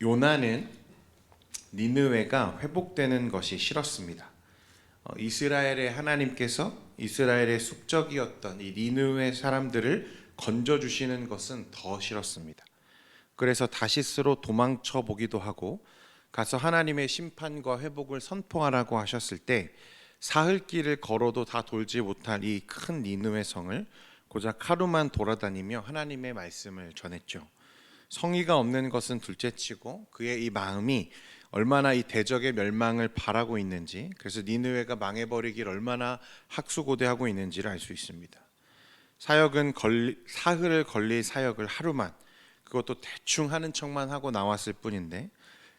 요나는 니느웨가 회복되는 것이 싫었습니다. 이스라엘의 하나님께서 이스라엘의 숙적이었던 이 니느웨 사람들을 건져주시는 것은 더 싫었습니다. 그래서 다시스로 도망쳐 보기도 하고 가서 하나님의 심판과 회복을 선포하라고 하셨을 때 사흘길을 걸어도 다 돌지 못할 이 큰 니느웨 성을 고작 하루만 돌아다니며 하나님의 말씀을 전했죠. 성의가 없는 것은 둘째치고 그의 이 마음이 얼마나 이 대적의 멸망을 바라고 있는지, 그래서 니느웨가 망해버리길 얼마나 학수고대하고 있는지를 알 수 있습니다. 사흘을 걸릴 사역을 하루만, 그것도 대충 하는 척만 하고 나왔을 뿐인데,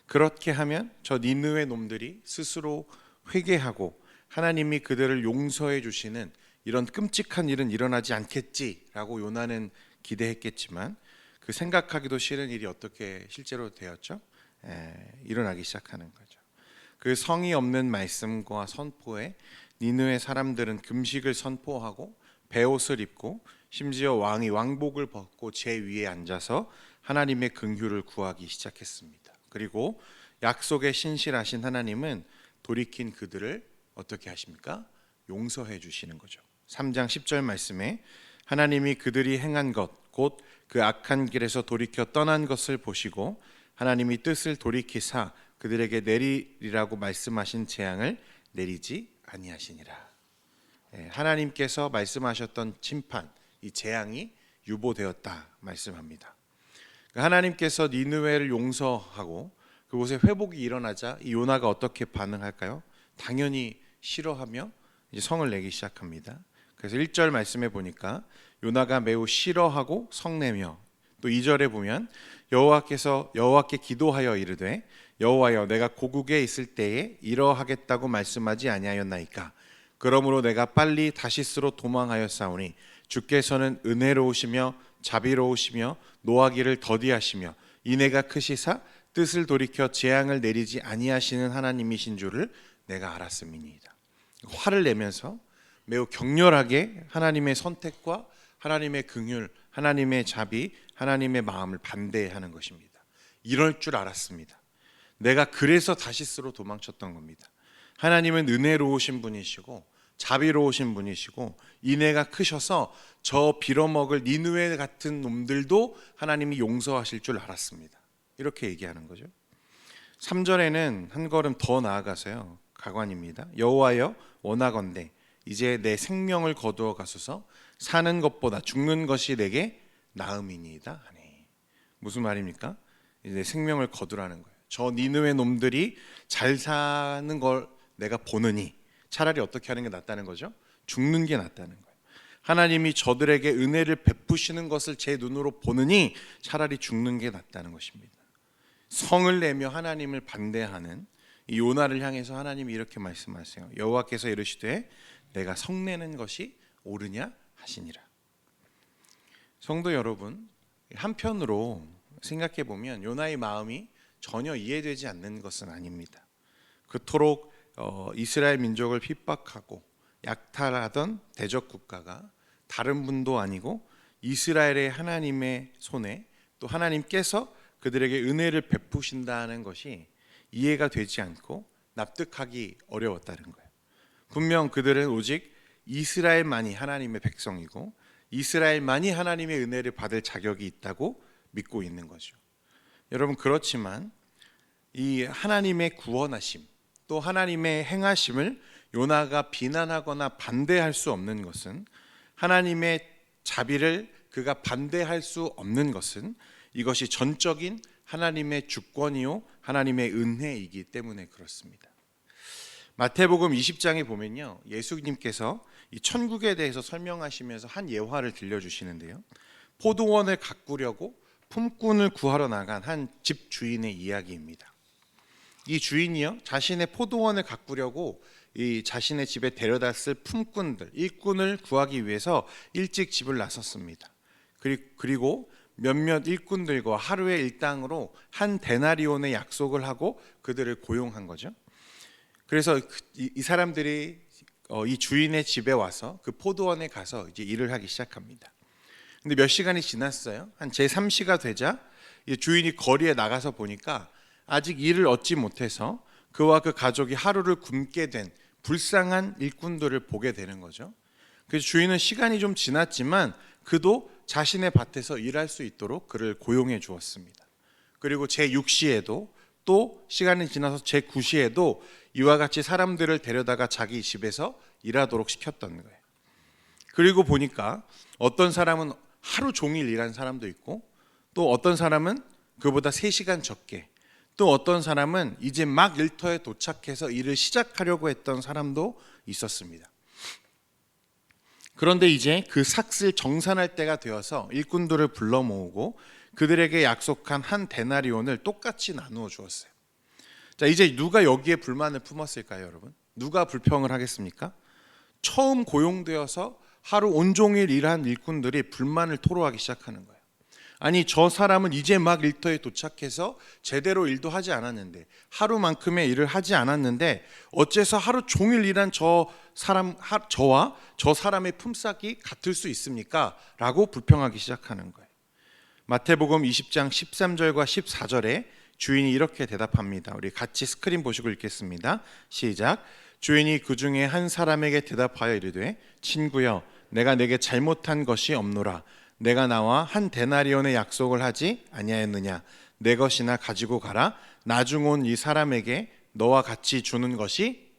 그렇게 하면 저 니느웨 놈들이 스스로 회개하고 하나님이 그들을 용서해 주시는 이런 끔찍한 일은 일어나지 않겠지라고 요나는 기대했겠지만, 그 생각하기도 싫은 일이 어떻게 실제로 되었죠? 일어나기 시작하는 거죠. 그 성의 없는 말씀과 선포에 니느웨 사람들은 금식을 선포하고 베옷을 입고 심지어 왕이 왕복을 벗고 제 위에 앉아서 하나님의 긍휼을 구하기 시작했습니다. 그리고 약속에 신실하신 하나님은 돌이킨 그들을 어떻게 하십니까? 용서해 주시는 거죠. 3장 10절 말씀에 하나님이 그들이 행한 것 곧 그 악한 길에서 돌이켜 떠난 것을 보시고 하나님이 뜻을 돌이키사 그들에게 내리리라고 말씀하신 재앙을 내리지 아니하시니라. 하나님께서 말씀하셨던 심판, 이 재앙이 유보되었다 말씀합니다. 하나님께서 니느웨를 용서하고 그곳에 회복이 일어나자 이 요나가 어떻게 반응할까요? 당연히 싫어하며 이제 성을 내기 시작합니다. 그래서 1절 말씀에 보니까 요나가 매우 싫어하고 성내며, 또 2절에 보면 여호와께 기도하여 이르되 여호와여 내가 고국에 있을 때에 이러하겠다고 말씀하지 아니하였나이까. 그러므로 내가 빨리 다시스로 도망하였사오니 주께서는 은혜로우시며 자비로우시며 노하기를 더디하시며 인애가 크시사 뜻을 돌이켜 재앙을 내리지 아니하시는 하나님이신 줄을 내가 알았음이니이다. 화를 내면서 매우 격렬하게 하나님의 선택과 하나님의 긍휼, 하나님의 자비, 하나님의 마음을 반대하는 것입니다. 이럴 줄 알았습니다. 내가 그래서 다시스로 도망쳤던 겁니다. 하나님은 은혜로우신 분이시고 자비로우신 분이시고 인애가 크셔서 저 빌어먹을 니느웨 같은 놈들도 하나님이 용서하실 줄 알았습니다. 이렇게 얘기하는 거죠. 3절에는 한 걸음 더 나아가서요, 가관입니다. 여호와여 원하건대 이제 내 생명을 거두어 가소서. 사는 것보다 죽는 것이 내게 나음이니이다 하니. 무슨 말입니까? 이제 생명을 거두라는 거예요. 저 니느웨 놈들이 잘 사는 걸 내가 보느니 차라리 어떻게 하는 게 낫다는 거죠? 죽는 게 낫다는 거예요. 하나님이 저들에게 은혜를 베푸시는 것을 제 눈으로 보느니 차라리 죽는 게 낫다는 것입니다. 성을 내며 하나님을 반대하는 이 요나를 향해서 하나님이 이렇게 말씀하세요. 여호와께서 이르시되 내가 성내는 것이 옳으냐 하시니라. 성도 여러분, 한편으로 생각해 보면 요나의 마음이 전혀 이해되지 않는 것은 아닙니다. 그토록 이스라엘 민족을 핍박하고 약탈하던 대적 국가가 다른 분도 아니고 이스라엘의 하나님의 손에 또 하나님께서 그들에게 은혜를 베푸신다는 것이 이해가 되지 않고 납득하기 어려웠다는 거예요. 분명 그들은 오직 이스라엘만이 하나님의 백성이고 이스라엘만이 하나님의 은혜를 받을 자격이 있다고 믿고 있는 거죠. 여러분, 그렇지만 이 하나님의 구원하심 또 하나님의 행하심을 요나가 비난하거나 반대할 수 없는 것은, 하나님의 자비를 그가 반대할 수 없는 것은 이것이 전적인 하나님의 주권이요 하나님의 은혜이기 때문에 그렇습니다. 마태복음 20장에 보면요, 예수님께서 이 천국에 대해서 설명하시면서 한 예화를 들려주시는데요, 포도원을 가꾸려고 품꾼을 구하러 나간 한 집 주인의 이야기입니다. 이 주인이요, 자신의 포도원을 가꾸려고 이 자신의 집에 데려다 쓸 품꾼들, 일꾼을 구하기 위해서 일찍 집을 나섰습니다. 그리고 몇몇 일꾼들과 하루의 일당으로 한 데나리온의 약속을 하고 그들을 고용한 거죠. 그래서 이 사람들이 이 주인의 집에 와서 그 포도원에 가서 이제 일을 하기 시작합니다. 근데 몇 시간이 지났어요. 한 제3시가 되자 주인이 거리에 나가서 보니까 아직 일을 얻지 못해서 그와 그 가족이 하루를 굶게 된 불쌍한 일꾼들을 보게 되는 거죠. 그래서 주인은 시간이 좀 지났지만 그도 자신의 밭에서 일할 수 있도록 그를 고용해 주었습니다. 그리고 제6시에도 또 시간이 지나서 제9시에도 이와 같이 사람들을 데려다가 자기 집에서 일하도록 시켰던 거예요. 그리고 보니까 어떤 사람은 하루 종일 일한 사람도 있고, 또 어떤 사람은 그보다 3시간 적게, 또 어떤 사람은 이제 막 일터에 도착해서 일을 시작하려고 했던 사람도 있었습니다. 그런데 이제 그 삭슬 정산할 때가 되어서 일꾼들을 불러 모으고 그들에게 약속한 한 데나리온을 똑같이 나누어 주었어요. 자, 이제 누가 여기에 불만을 품었을까요, 여러분? 누가 불평을 하겠습니까? 처음 고용되어서 하루 온종일 일한 일꾼들이 불만을 토로하기 시작하는 거예요. 아니, 저 사람은 이제 막 일터에 도착해서 제대로 일도 하지 않았는데, 하루만큼의 일을 하지 않았는데 어째서 하루 종일 일한 저와 저 사람의 품삯이 같을 수 있습니까? 라고 불평하기 시작하는 거예요. 마태복음 20장 13절과 14절에 주인이 이렇게 대답합니다. 우리 같이 스크린 보시고 읽겠습니다. 시작. 주인이 그 중에 한 사람에게 대답하여 이르되, 친구여, 내가 내게 잘못한 것이 없노라. 내가 나와 한 데나리온의 약속을 하지 아니하였느냐? 내 것이나 가지고 가라. 나중 온 이 사람에게 너와 같이 주는 것이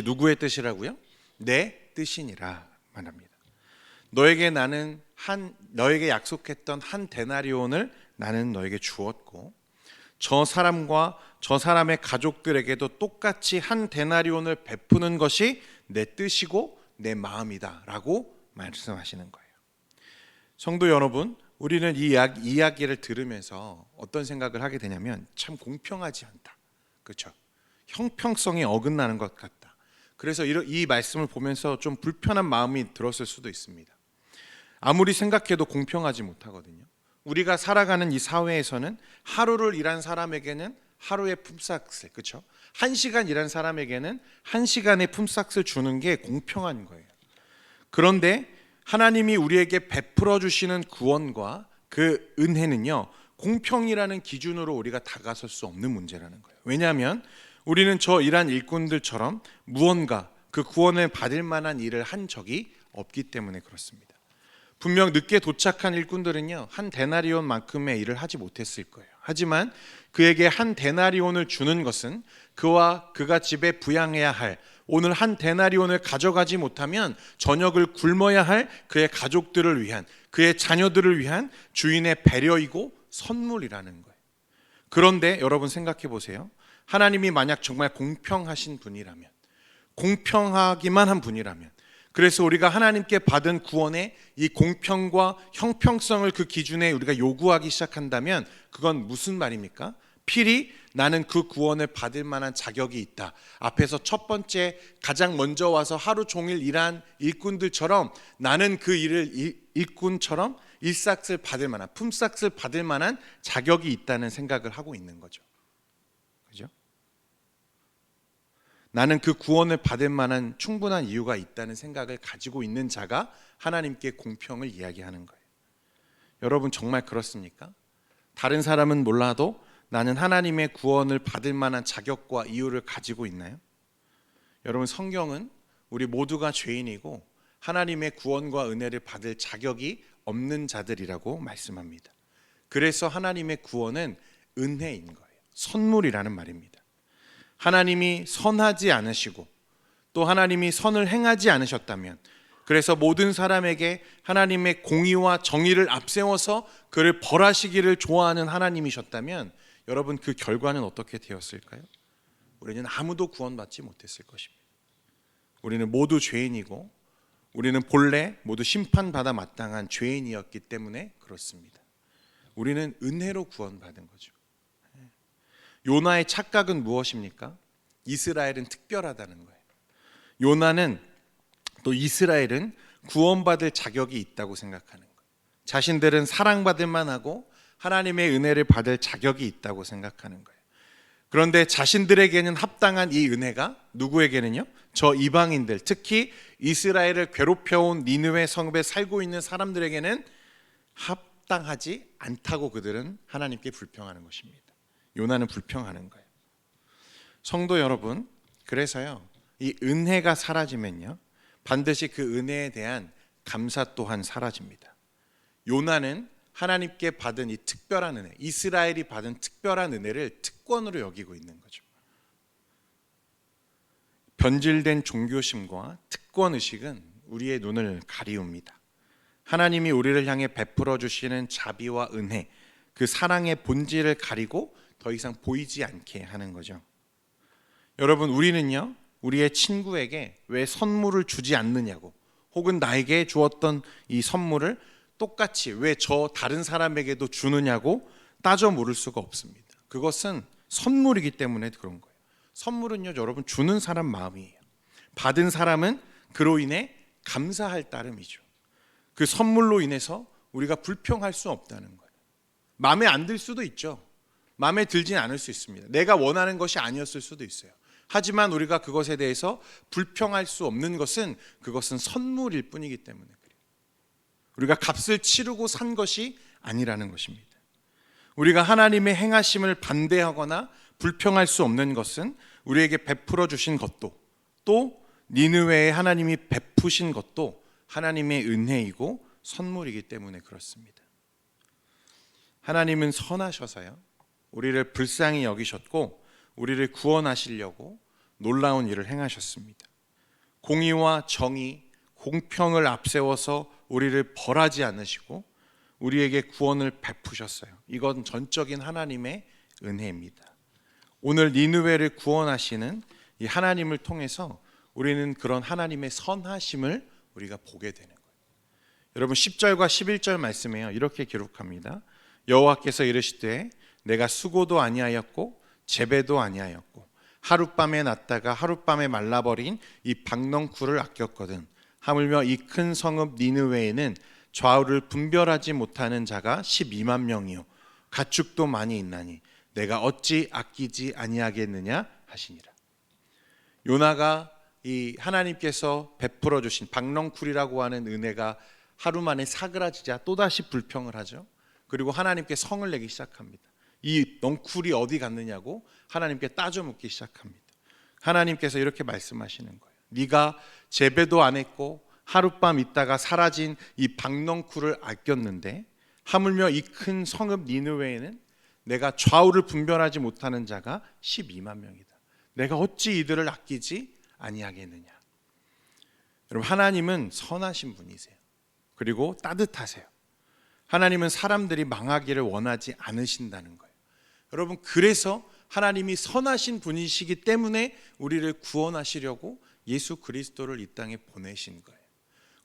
누구의 뜻이라고요? 내 뜻이니라 말합니다. 너에게 약속했던 한 데나리온을 나는 너에게 주었고, 저 사람과 저 사람의 가족들에게도 똑같이 한 데나리온을 베푸는 것이 내 뜻이고 내 마음이다 라고 말씀하시는 거예요. 성도 여러분, 우리는 이 이야기를 들으면서 어떤 생각을 하게 되냐면, 참 공평하지 않다, 그렇죠? 형평성이 어긋나는 것 같다. 그래서 이 말씀을 보면서 좀 불편한 마음이 들었을 수도 있습니다. 아무리 생각해도 공평하지 못하거든요. 우리가 살아가는 이 사회에서는 하루를 일한 사람에게는 하루의 품삯을, 그렇죠? 1시간 일한 사람에게는 1시간의 품삯을 주는 게 공평한 거예요. 그런데 하나님이 우리에게 베풀어 주시는 구원과 그 은혜는요, 공평이라는 기준으로 우리가 다가설 수 없는 문제라는 거예요. 왜냐하면 우리는 저 일한 일꾼들처럼 무언가 그 구원을 받을 만한 일을 한 적이 없기 때문에 그렇습니다. 분명 늦게 도착한 일꾼들은요, 한 데나리온만큼의 일을 하지 못했을 거예요. 하지만 그에게 한 데나리온을 주는 것은 그와 그가 집에 부양해야 할, 오늘 한 데나리온을 가져가지 못하면 저녁을 굶어야 할 그의 가족들을 위한, 그의 자녀들을 위한 주인의 배려이고 선물이라는 거예요. 그런데 여러분 생각해 보세요. 하나님이 만약 정말 공평하신 분이라면, 공평하기만 한 분이라면, 그래서 우리가 하나님께 받은 구원의 이 공평과 형평성을 그 기준에 우리가 요구하기 시작한다면 그건 무슨 말입니까? 필히 나는 그 구원을 받을 만한 자격이 있다. 앞에서 첫 번째 가장 먼저 와서 하루 종일 일한 일꾼들처럼 나는 그 일꾼처럼 일삭을 받을 만한, 품삯을 받을 만한 자격이 있다는 생각을 하고 있는 거죠. 그죠? 나는 그 구원을 받을 만한 충분한 이유가 있다는 생각을 가지고 있는 자가 하나님께 공평을 이야기하는 거예요. 여러분 정말 그렇습니까? 다른 사람은 몰라도 나는 하나님의 구원을 받을 만한 자격과 이유를 가지고 있나요? 여러분, 성경은 우리 모두가 죄인이고 하나님의 구원과 은혜를 받을 자격이 없는 자들이라고 말씀합니다. 그래서 하나님의 구원은 은혜인 거예요. 선물이라는 말입니다. 하나님이 선하지 않으시고 또 하나님이 선을 행하지 않으셨다면, 그래서 모든 사람에게 하나님의 공의와 정의를 앞세워서 그를 벌하시기를 좋아하는 하나님이셨다면 여러분, 그 결과는 어떻게 되었을까요? 우리는 아무도 구원받지 못했을 것입니다. 우리는 모두 죄인이고 우리는 본래 모두 심판받아 마땅한 죄인이었기 때문에 그렇습니다. 우리는 은혜로 구원받은 거죠. 요나의 착각은 무엇입니까? 이스라엘은 특별하다는 거예요. 요나는 또 이스라엘은 구원받을 자격이 있다고 생각하는 거예요. 자신들은 사랑받을 만하고 하나님의 은혜를 받을 자격이 있다고 생각하는 거예요. 그런데 자신들에게는 합당한 이 은혜가 누구에게는요? 저 이방인들, 특히 이스라엘을 괴롭혀온 니느웨 성읍에 살고 있는 사람들에게는 합당하지 않다고 그들은 하나님께 불평하는 것입니다. 요나는 불평하는 거예요. 성도 여러분, 그래서요, 이 은혜가 사라지면요, 반드시 그 은혜에 대한 감사 또한 사라집니다. 요나는 하나님께 받은 이 특별한 은혜, 이스라엘이 받은 특별한 은혜를 특권으로 여기고 있는 거죠. 변질된 종교심과 특권의식은 우리의 눈을 가리웁니다. 하나님이 우리를 향해 베풀어 주시는 자비와 은혜, 그 사랑의 본질을 가리고 더 이상 보이지 않게 하는 거죠. 여러분, 우리는요, 우리의 친구에게 왜 선물을 주지 않느냐고, 혹은 나에게 주었던 이 선물을 똑같이 왜 저 다른 사람에게도 주느냐고 따져 물을 수가 없습니다. 그것은 선물이기 때문에 그런 거예요. 선물은요, 여러분, 주는 사람 마음이에요. 받은 사람은 그로 인해 감사할 따름이죠. 그 선물로 인해서 우리가 불평할 수 없다는 거예요. 마음에 안 들 수도 있죠. 마음에 들진 않을 수 있습니다. 내가 원하는 것이 아니었을 수도 있어요. 하지만 우리가 그것에 대해서 불평할 수 없는 것은 그것은 선물일 뿐이기 때문에 그래요. 우리가 값을 치르고 산 것이 아니라는 것입니다. 우리가 하나님의 행하심을 반대하거나 불평할 수 없는 것은 우리에게 베풀어 주신 것도, 또 니느웨에 하나님이 베푸신 것도 하나님의 은혜이고 선물이기 때문에 그렇습니다. 하나님은 선하셔서요, 우리를 불쌍히 여기셨고 우리를 구원하시려고 놀라운 일을 행하셨습니다. 공의와 정의, 공평을 앞세워서 우리를 벌하지 않으시고 우리에게 구원을 베푸셨어요. 이건 전적인 하나님의 은혜입니다. 오늘 니느웨를 구원하시는 이 하나님을 통해서 우리는 그런 하나님의 선하심을 우리가 보게 되는 거예요. 여러분, 10절과 11절 말씀에요, 이렇게 기록합니다. 여호와께서 이르시되 내가 수고도 아니하였고 재배도 아니하였고 하룻밤에 났다가 하룻밤에 말라버린 이 박넝쿨을 아꼈거든. 하물며 이 큰 성읍 니느웨에는 좌우를 분별하지 못하는 자가 12만 명이요 가축도 많이 있나니 내가 어찌 아끼지 아니하겠느냐 하시니라. 요나가 이 하나님께서 베풀어 주신 박넝쿨이라고 하는 은혜가 하루 만에 사그라지자 또다시 불평을 하죠. 그리고 하나님께 성을 내기 시작합니다. 이 넝쿨이 어디 갔느냐고 하나님께 따져 묻기 시작합니다. 하나님께서 이렇게 말씀하시는 거예요. 네가 재배도 안 했고 하룻밤 있다가 사라진 이 박넝쿨을 아꼈는데 하물며 이 큰 성읍 니느웨에는 내가 좌우를 분별하지 못하는 자가 12만 명이다. 내가 어찌 이들을 아끼지 아니하겠느냐. 여러분, 하나님은 선하신 분이세요. 그리고 따뜻하세요. 하나님은 사람들이 망하기를 원하지 않으신다는 거예요. 여러분, 그래서 하나님이 선하신 분이시기 때문에 우리를 구원하시려고 예수 그리스도를 이 땅에 보내신 거예요.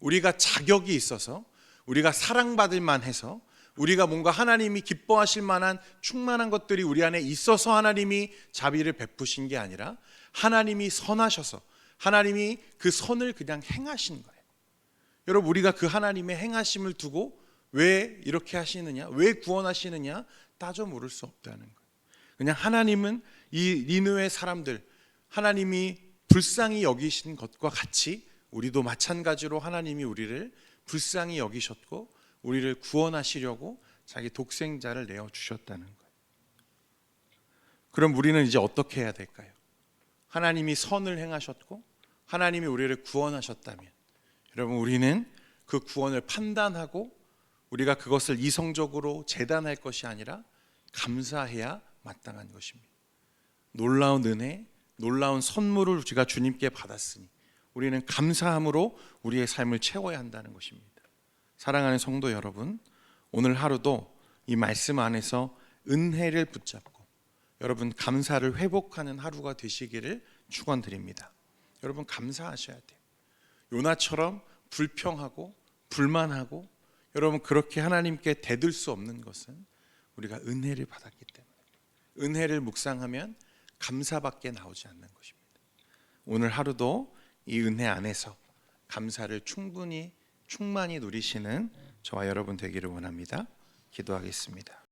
우리가 자격이 있어서, 우리가 사랑받을 만해서, 우리가 뭔가 하나님이 기뻐하실 만한 충만한 것들이 우리 안에 있어서 하나님이 자비를 베푸신 게 아니라 하나님이 선하셔서 하나님이 그 선을 그냥 행하신 거예요. 여러분, 우리가 그 하나님의 행하심을 두고 왜 이렇게 하시느냐, 왜 구원하시느냐 따져 물을 수 없다는 거예요. 그냥 하나님은 이 니느웨 사람들, 하나님이 불쌍히 여기신 것과 같이 우리도 마찬가지로 하나님이 우리를 불쌍히 여기셨고 우리를 구원하시려고 자기 독생자를 내어주셨다는 거예요. 그럼 우리는 이제 어떻게 해야 될까요? 하나님이 선을 행하셨고 하나님이 우리를 구원하셨다면 여러분, 우리는 그 구원을 판단하고 우리가 그것을 이성적으로 재단할 것이 아니라 감사해야 마땅한 것입니다. 놀라운 은혜, 놀라운 선물을 우리가 주님께 받았으니 우리는 감사함으로 우리의 삶을 채워야 한다는 것입니다. 사랑하는 성도 여러분, 오늘 하루도 이 말씀 안에서 은혜를 붙잡고 여러분 감사를 회복하는 하루가 되시기를 축원드립니다. 여러분, 감사하셔야 돼요. 요나처럼 불평하고 불만하고 여러분 그렇게 하나님께 대들 수 없는 것은 우리가 은혜를 받았기 때문에, 은혜를 묵상하면 감사밖에 나오지 않는 것입니다. 오늘 하루도 이 은혜 안에서 감사를 충만히 누리시는 저와 여러분 되기를 원합니다. 기도하겠습니다.